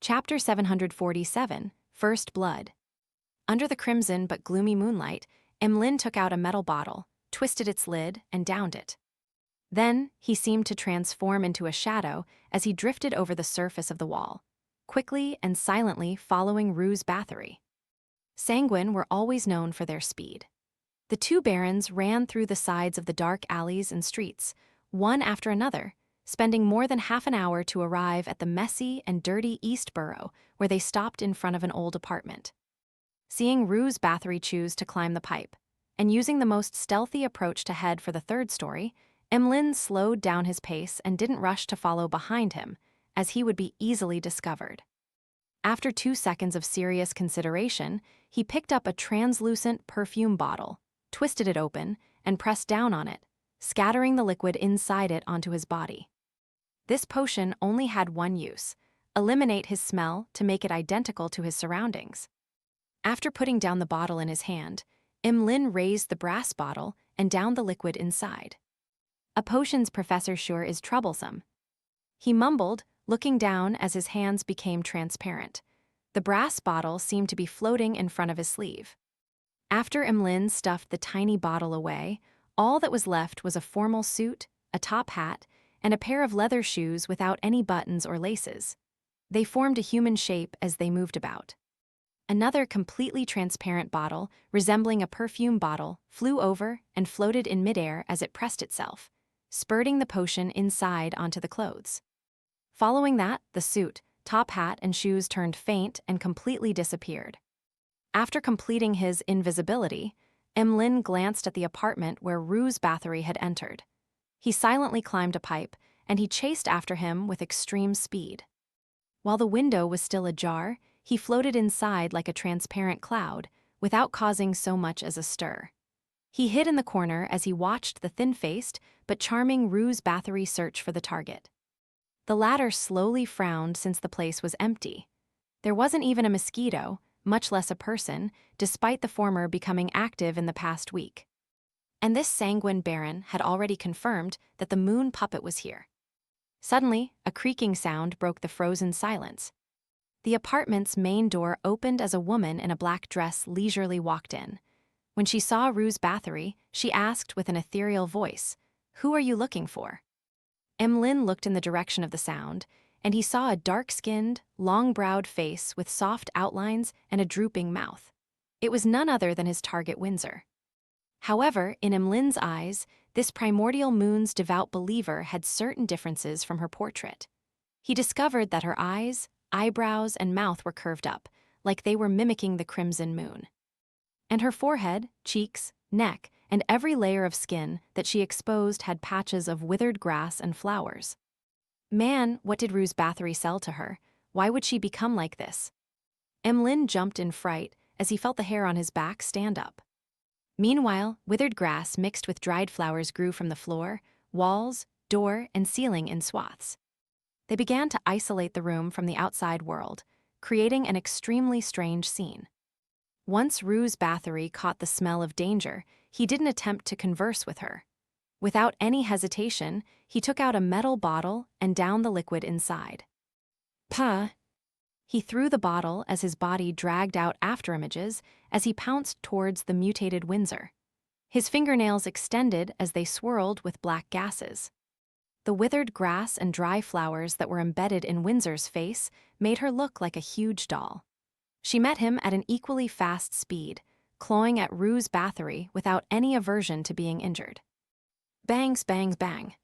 Chapter 747, First Blood. Under the crimson but gloomy moonlight, Emlyn took out a metal bottle, twisted its lid, and downed it. Then, he seemed to transform into a shadow as he drifted over the surface of the wall, quickly and silently following Rue's Bathory. Sanguine were always known for their speed. The two barons ran through the sides of the dark alleys and streets, one after another, spending more than half an hour to arrive at the messy and dirty East Borough, where they stopped in front of an old apartment. Seeing Rue's Bathory choose to climb the pipe, and using the most stealthy approach to head for the third story, Emlyn slowed down his pace and didn't rush to follow behind him, as he would be easily discovered. After 2 seconds of serious consideration, he picked up a translucent perfume bottle, twisted it open, and pressed down on it, scattering the liquid inside it onto his body. This potion only had one use: eliminate his smell to make it identical to his surroundings. After putting down the bottle in his hand, Emlyn raised the brass bottle and downed the liquid inside. A potions professor sure is troublesome. He mumbled, looking down as his hands became transparent. The brass bottle seemed to be floating in front of his sleeve. After Emlyn stuffed the tiny bottle away, all that was left was a formal suit, a top hat, and a pair of leather shoes without any buttons or laces. They formed a human shape as they moved about. Another completely transparent bottle, resembling a perfume bottle, flew over and floated in midair as it pressed itself, spurting the potion inside onto the clothes. Following that, the suit, top hat, and shoes turned faint and completely disappeared. After completing his invisibility, Emlyn glanced at the apartment where Rue's Bathory had entered. He silently climbed a pipe, and he chased after him with extreme speed. While the window was still ajar, he floated inside like a transparent cloud, without causing so much as a stir. He hid in the corner as he watched the thin-faced but charming Rue's Bathory search for the target. The latter slowly frowned since the place was empty. There wasn't even a mosquito, much less a person, despite the former becoming active in the past week. And this sanguine baron had already confirmed that the moon puppet was here. Suddenly, a creaking sound broke the frozen silence. The apartment's main door opened as a woman in a black dress leisurely walked in. When she saw Rue's Bathory, she asked with an ethereal voice, "Who are you looking for?" Emlyn looked in the direction of the sound, and he saw a dark-skinned, long-browed face with soft outlines and a drooping mouth. It was none other than his target Windsor. However, in Emlyn's eyes, this primordial moon's devout believer had certain differences from her portrait. He discovered that her eyes, eyebrows, and mouth were curved up, like they were mimicking the crimson moon. And her forehead, cheeks, neck, and every layer of skin that she exposed had patches of withered grass and flowers. Man, what did Rue's Bathory sell to her? Why would she become like this? Emlyn jumped in fright as he felt the hair on his back stand up. Meanwhile, withered grass mixed with dried flowers grew from the floor, walls, door, and ceiling in swaths. They began to isolate the room from the outside world, creating an extremely strange scene. Once Rue's Bathory caught the smell of danger, he didn't attempt to converse with her. Without any hesitation, he took out a metal bottle and downed the liquid inside. Puh! He threw the bottle as his body dragged out afterimages as he pounced towards the mutated Windsor. His fingernails extended as they swirled with black gases. The withered grass and dry flowers that were embedded in Windsor's face made her look like a huge doll. She met him at an equally fast speed, clawing at Rue's Bathory without any aversion to being injured. Bangs, bangs, bang.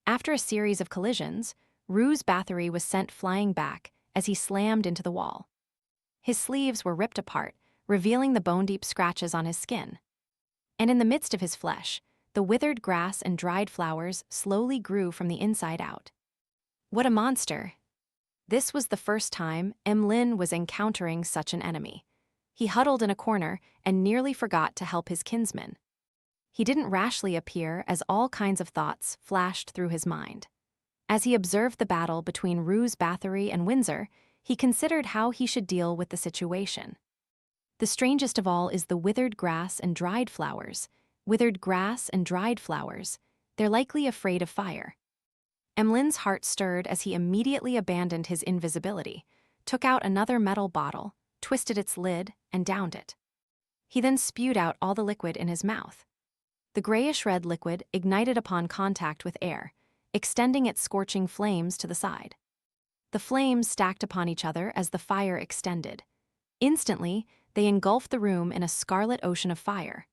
After a series of collisions, Rue's Bathory was sent flying back as he slammed into the wall. His sleeves were ripped apart, revealing the bone-deep scratches on his skin. And in the midst of his flesh, the withered grass and dried flowers slowly grew from the inside out. What a monster! This was the first time Emlyn was encountering such an enemy. He huddled in a corner and nearly forgot to help his kinsman. He didn't rashly appear as all kinds of thoughts flashed through his mind. As he observed the battle between Rue's Bathory and Windsor, he considered how he should deal with the situation. The strangest of all is the withered grass and dried flowers. Withered grass and dried flowers. They're likely afraid of fire. Emlyn's heart stirred as he immediately abandoned his invisibility, took out another metal bottle, twisted its lid, and downed it. He then spewed out all the liquid in his mouth. The grayish-red liquid ignited upon contact with air, extending its scorching flames to the side. The flames stacked upon each other as the fire extended. Instantly, they engulfed the room in a scarlet ocean of fire.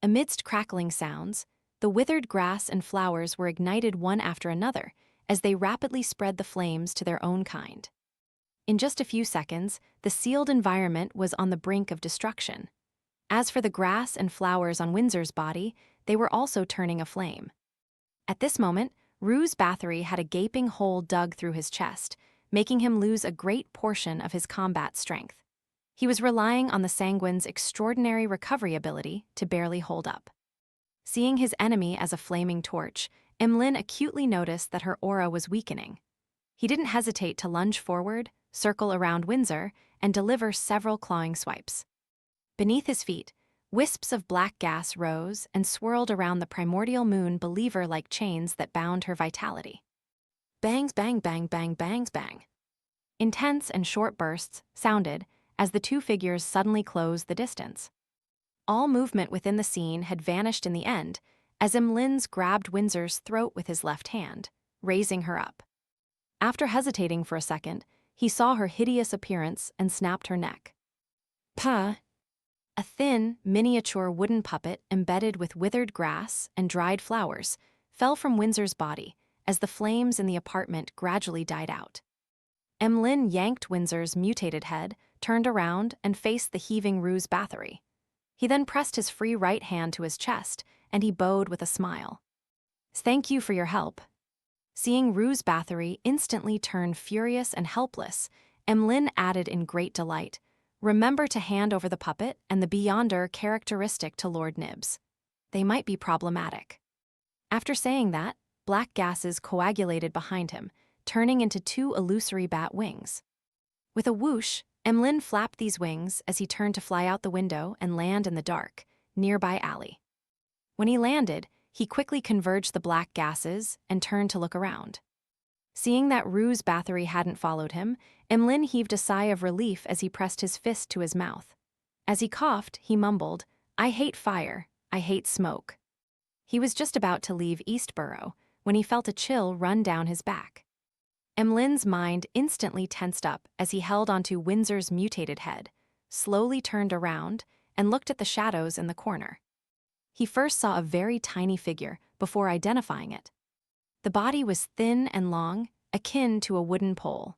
Amidst crackling sounds, the withered grass and flowers were ignited one after another as they rapidly spread the flames to their own kind. In just a few seconds, the sealed environment was on the brink of destruction. As for the grass and flowers on Windsor's body, they were also turning aflame. At this moment, Roose Bathory had a gaping hole dug through his chest, making him lose a great portion of his combat strength. He was relying on the Sanguine's extraordinary recovery ability to barely hold up. Seeing his enemy as a flaming torch, Emlyn acutely noticed that her aura was weakening. He didn't hesitate to lunge forward, circle around Windsor, and deliver several clawing swipes. Beneath his feet, wisps of black gas rose and swirled around the primordial moon believer like chains that bound her vitality. Bangs, bang, bang, bang, bangs, bang. Intense and short bursts sounded as the two figures suddenly closed the distance. All movement within the scene had vanished in the end, as Emlyn grabbed Windsor's throat with his left hand, raising her up. After hesitating for a second, he saw her hideous appearance and snapped her neck. Puh! A thin, miniature wooden puppet embedded with withered grass and dried flowers fell from Windsor's body as the flames in the apartment gradually died out. Emlyn yanked Windsor's mutated head, turned around, and faced the heaving Roose Bathory. He then pressed his free right hand to his chest, and he bowed with a smile. "Thank you for your help." Seeing Roose Bathory instantly turn furious and helpless, Emlyn added in great delight, "Remember to hand over the puppet and the Beyonder characteristic to Lord Nibs. They might be problematic." After saying that, black gases coagulated behind him, turning into two illusory bat wings. With a whoosh, Emlyn flapped these wings as he turned to fly out the window and land in the dark, nearby alley. When he landed, he quickly converged the black gases and turned to look around. Seeing that Roose Bathory hadn't followed him, Emlyn heaved a sigh of relief as he pressed his fist to his mouth. As he coughed, he mumbled, "I hate fire, I hate smoke." He was just about to leave Eastborough when he felt a chill run down his back. Emlyn's mind instantly tensed up as he held onto Windsor's mutated head, slowly turned around, and looked at the shadows in the corner. He first saw a very tiny figure before identifying it. The body was thin and long, akin to a wooden pole.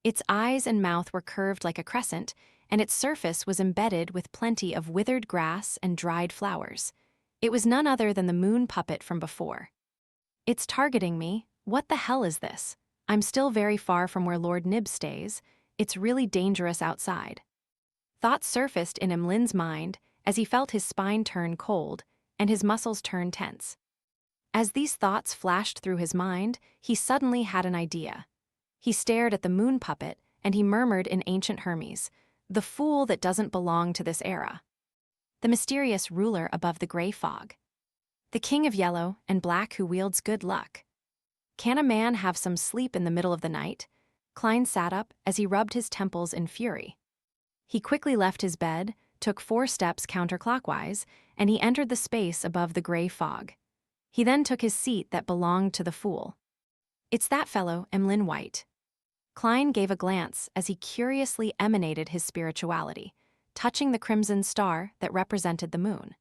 Its eyes and mouth were curved like a crescent, and its surface was embedded with plenty of withered grass and dried flowers. It was none other than the moon puppet from before. "It's targeting me. What the hell is this? I'm still very far from where Lord Nibs stays. It's really dangerous outside." Thoughts surfaced in Emlyn's mind as he felt his spine turn cold and his muscles turn tense. As these thoughts flashed through his mind, he suddenly had an idea. He stared at the moon puppet and he murmured in ancient Hermes, "The fool that doesn't belong to this era." The mysterious ruler above the gray fog. The king of yellow and black who wields good luck. Can a man have some sleep in the middle of the night? Klein sat up as he rubbed his temples in fury. He quickly left his bed, took 4 steps counterclockwise, and he entered the space above the gray fog. He then took his seat that belonged to the fool. "It's that fellow, Emlyn White." Klein gave a glance as he curiously emanated his spirituality, touching the crimson star that represented the moon.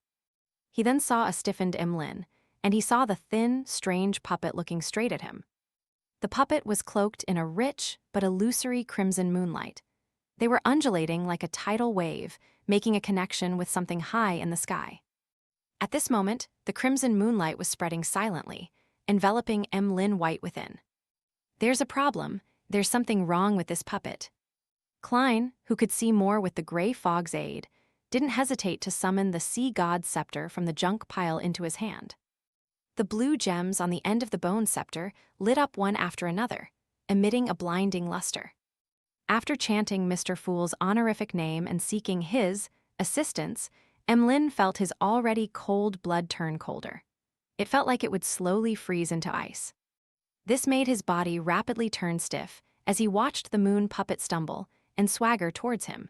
He then saw a stiffened Emlyn, and he saw the thin, strange puppet looking straight at him. The puppet was cloaked in a rich but illusory crimson moonlight. They were undulating like a tidal wave, making a connection with something high in the sky. At this moment, the crimson moonlight was spreading silently, enveloping Emlyn White within. "There's a problem. There's something wrong with this puppet." Klein, who could see more with the gray fog's aid, didn't hesitate to summon the sea god's scepter from the junk pile into his hand. The blue gems on the end of the bone scepter lit up one after another, emitting a blinding luster. After chanting Mr. Fool's honorific name and seeking his assistance, Emlyn felt his already cold blood turn colder. It felt like it would slowly freeze into ice. This made his body rapidly turn stiff, as he watched the moon puppet stumble and swagger towards him.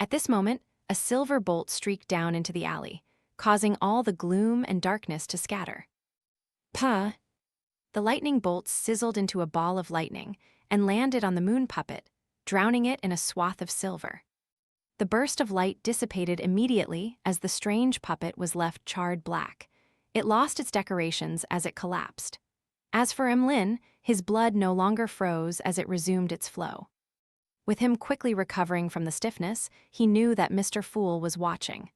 At this moment, a silver bolt streaked down into the alley, causing all the gloom and darkness to scatter. Puh! The lightning bolt sizzled into a ball of lightning and landed on the moon puppet, drowning it in a swath of silver. The burst of light dissipated immediately as the strange puppet was left charred black. It lost its decorations as it collapsed. As for Emlyn, his blood no longer froze as it resumed its flow. With him quickly recovering from the stiffness, he knew that Mr. Fool was watching.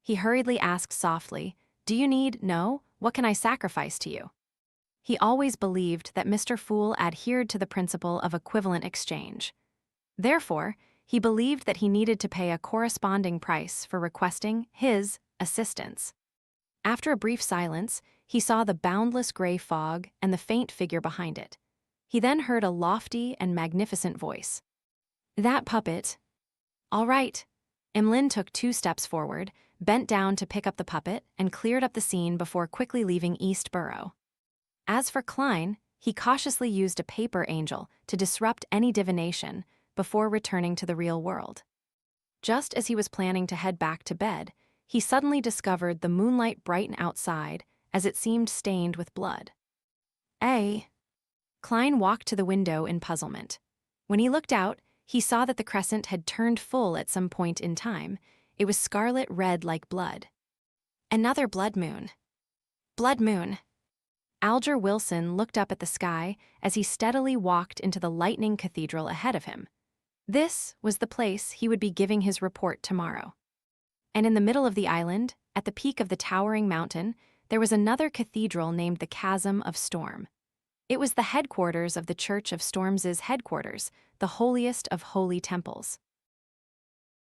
He hurriedly asked softly, "Do you need? No? What can I sacrifice to you?" He always believed that Mr. Fool adhered to the principle of equivalent exchange. Therefore, he believed that he needed to pay a corresponding price for requesting his assistance. After a brief silence, he saw the boundless gray fog and the faint figure behind it. He then heard a lofty and magnificent voice. "That puppet." "All right." Emlyn took 2 steps forward, bent down to pick up the puppet, and cleared up the scene before quickly leaving East Borough. As for Klein, he cautiously used a paper angel to disrupt any divination before returning to the real world. Just as he was planning to head back to bed, he suddenly discovered the moonlight brighten outside as it seemed stained with blood. Klein walked to the window in puzzlement. When he looked out, he saw that the crescent had turned full at some point in time. It was scarlet red like blood. Another blood moon. Blood moon. Alger Wilson looked up at the sky as he steadily walked into the lightning cathedral ahead of him. This was the place he would be giving his report tomorrow. And in the middle of the island, at the peak of the towering mountain, there was another cathedral named the Chasm of Storm. It was the headquarters of the Church of Storm's headquarters, the holiest of holy temples.